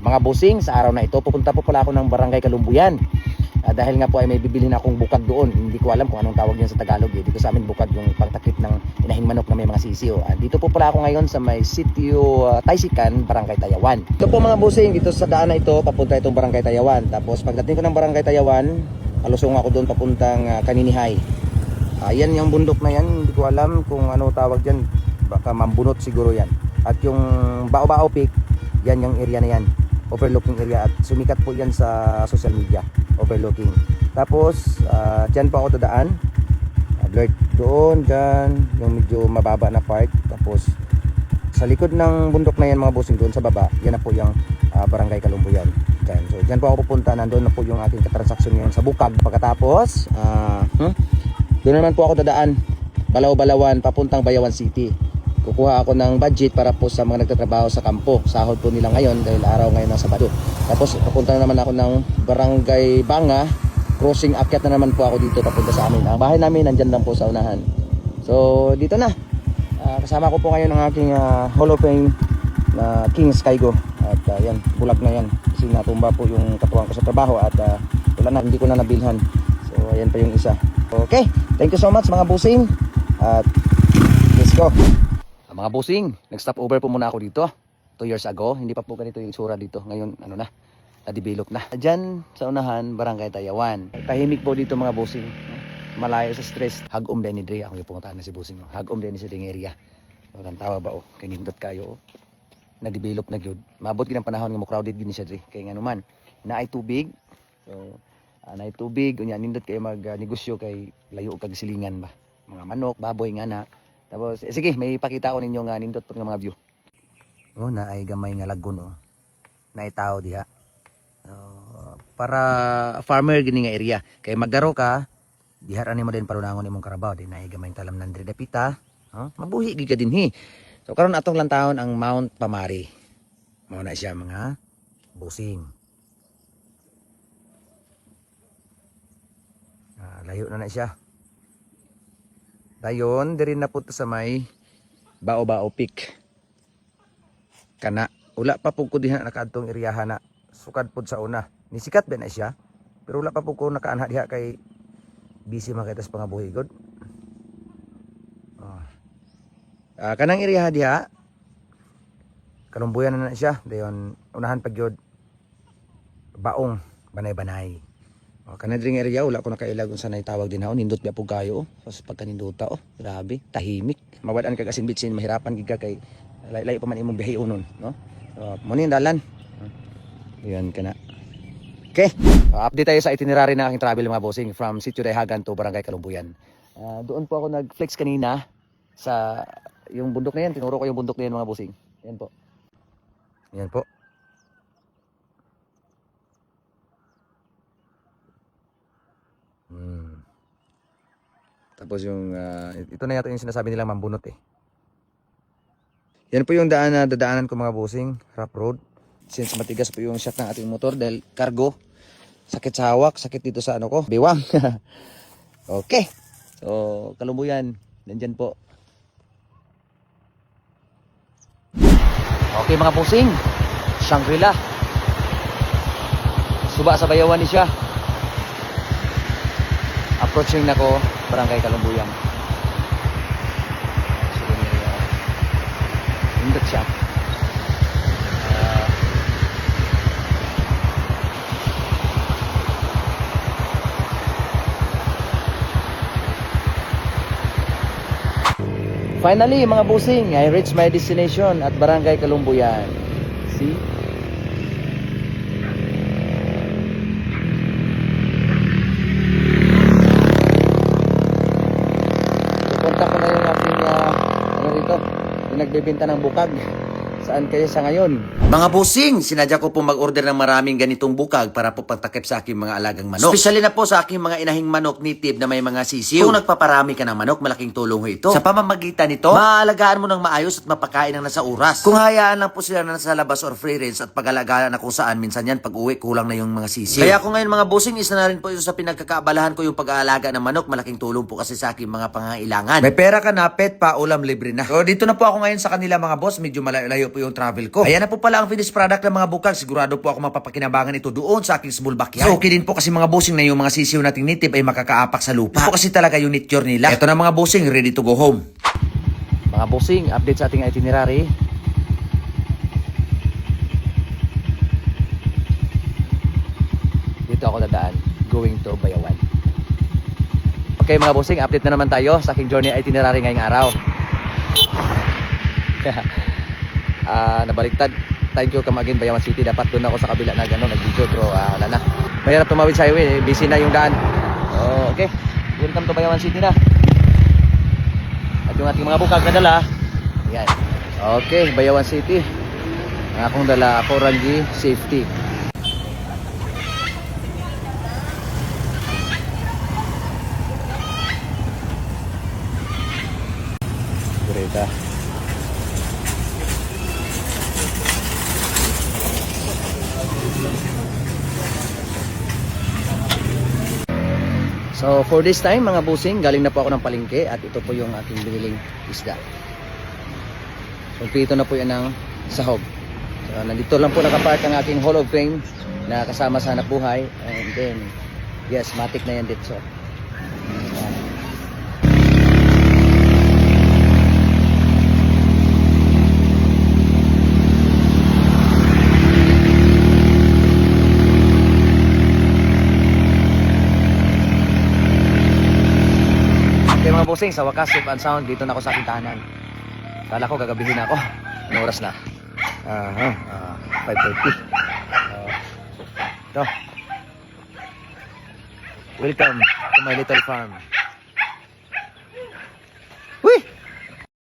Mga bossing, sa araw na ito pupunta po pala ako ng Barangay Kalumbuyan. Dahil nga po ay may bibili na akong bukag doon. Hindi ko alam kung anong tawag yan sa Tagalog eh. Dito sa amin bukag yung pangtakip ng inahing manok na may mga sisiyo. Dito po pala ako ngayon sa may sitio Taisikan, Barangay Tayawan. Ito po mga bossing, dito sa daan na ito papunta itong Barangay Tayawan. Tapos pagdating ko ng Barangay Tayawan, palusong ako doon papuntang Kaninihay. Yan yung bundok na yan, hindi ko alam kung ano tawag dyan. Baka mambunot siguro yan. At yung Bao-Bao Peak, yan yung area na yan, overlooking area, at sumikat po yan sa social media, overlooking. Tapos dyan po ako dadaan, alert doon, dyan yung medyo mababa na part. Tapos sa likod ng bundok na yan mga bossing, doon sa baba, yan na po yung Barangay Kalumbuyan dyan. So dyan po ako pupunta, nandun na po yung ating katransaksyon ngayon sa bukag. Pagkatapos doon naman po ako dadaan, Balaw-Balawan papuntang Bayawan City. Kukuha ako ng budget para po sa mga nagtatrabaho sa kampo. Sahod po nila ngayon dahil araw ngayon ng Sabado. Tapos papunta na naman ako ng Barangay Banga. Crossing, akyat na naman po ako dito papunta sa amin. Ang bahay namin nandyan lang po sa unahan. So dito na. Kasama ko po ngayon ang aking Hall of Fame na King Skygo. At yan, bulag na yan. Kasi natumba po yung katuwang ko sa trabaho at wala na, hindi ko na nabilhan. So ayan pa yung isa. Okay, thank you so much mga bossing. At let's go. Mga bossing, nag-stop over po muna ako dito 2 years ago. Hindi pa po ganito yung itsura dito. Ngayon, ano na, na-develop na. Diyan sa unahan, Barangay Tayawan. Tahimik po dito mga bossing. Malayo sa stress. Hagom din ni Dre. Ako yung pumuntahan na si bossing. Hagom din ni si Ding area. Walang tawa ba o? Kinindot kayo o? Na-develop na yun. Mabot ginang panahon nga mo crowded gini siya Dre. Kaya nga naman, naay tubig. So, naay tubig. Unya, nindot kayo mag-negosyo kay layo kag silingan ba. Mga manok, baboy nga na. Tapos, sige, may ipakita ko ninyo nga nindot po ng mga view. Oh, naay gamay nga lagun oh. Naay tao diha. Para farmer gini nga area. Kay magdaro ka, diha ani mo din palunangon imong karabaw, din naay gamay talam nandre dapita. Mabuhi gid ka dinhi. So karon atong lantawon ang Mount Pamari. Mao na siya mga busing. Layo na siya. Dayon, diri na po sa may Bao-Bao Peak. Kana, wala pa po ko diha nakaadtong iriyahan na sukad po sa una. Nisikat ba na siya? Pero wala pa po ko nakaanha diha kay busy makitas pangabuhi god. Kanang iriyahan diha, Kalumbuyan na siya. Dayon, unahan pag yun, Baong, Banay-Banay. Kanadring area, wala ko nakailag kung sanay tawag din ako. Nindot biya po kayo. Tapos pagkaninduta, grabe, tahimik. Mawadaan ka kasing bitsin, mahirapan giga kay layo pa man imong bihay unon. No? So, muna yung dalan. Yan ka na. Okay, update tayo sa itinerary ng aking travel mga bossing from Sitio Dayhagan to Barangay Kalumbuyan. Doon po ako nag-flex kanina sa yung bundok na yan. Tinuro ko yung bundok na yan mga bossing. Yan po. Yan po. Tapos yung ito na yata yung sinasabi nilang mambunot eh. Yan po yung daan na dadaanan ko mga bossing, rough road. Since matigas po yung shock ng ating motor dahil cargo, sakit sa hawak, sakit dito sa ano ko, biwang. Okay. So, Kalumbuyan, nandyan po. Okay mga bossing, Shangri-La. Suba sa Bayawan ni siya. Approaching na ko Barangay Kalumbuyan. Hindot siya. Finally mga bossing, I reached my destination at Barangay Kalumbuyan. See? Nagbebenta ng bukag. Saan kayo sa ngayon? Mga bossing, sinadya ko po mag-order ng maraming ganitong bukag para po pagtakip sa aking mga alagang manok. Especially na po sa aking mga inahing manok native na may mga sisiw. Kung nagpaparami ka ng manok, malaking tulong ho ito. Sa pamamagitan nito, maaalagaan mo ng maayos at mapakain ng nasa oras. Kung hayaan lang po sila na nasa labas or free range at pag-alagaan na kung saan, minsan yan pag-uwi kulang na yung mga sisiw. Kaya kung ngayon mga bossing, isa na rin po yung sa pinagkakaabalahan ko yung pag-aalaga ng manok. Malaking tulong po kasi sa aking mga pangangailangan. May pera ka na, pet pa, ulam libre na. So dito na po ako ngayon sa kanila mga boss. Medyo malayo po po yung travel ko. Ayan na po pala ang finished product ng mga bukag. Sigurado po ako mapapakinabangan ito doon sa aking small backyard. So okay din po kasi mga bossing na yung mga sisiw nating native ay makakaapak sa lupa. Ito kasi talaga yung nature nila. Ito na mga bossing, ready to go home. Mga bossing, update sa ating itinerary. Dito ako dadaan, going to Bayawan. Okay mga bossing, update na naman tayo sa aking journey itinerary ngayong araw. Nabaliktad. Thank you Camiguin, Bayawan City. Dapat doon ako sa kabila na gano'n nag-video pero wala na. Mahirap tumawid sa highway, busy na yung daan. Okay, welcome to Bayawan City na. At yung ating mga bukag na dala. Ayan. Okay, Bayawan City. Ang akong dala, ako Rangi Safety. Kureta. So for this time mga busing, galing na po ako ng palengke at ito po yung aking biniling isda. Kompleto na po yan ng sahog. So nandito lang po nakapark ang aking Hall of Fame na kasama sa hanap buhay. And then, yes, matik na yan dito. Mga bossing, sa wakas, safe and sound, dito na ako sa aking tahanan. Kala ko gagabihin ako. Anong oras na? 5:30. Ito. Welcome to my little farm.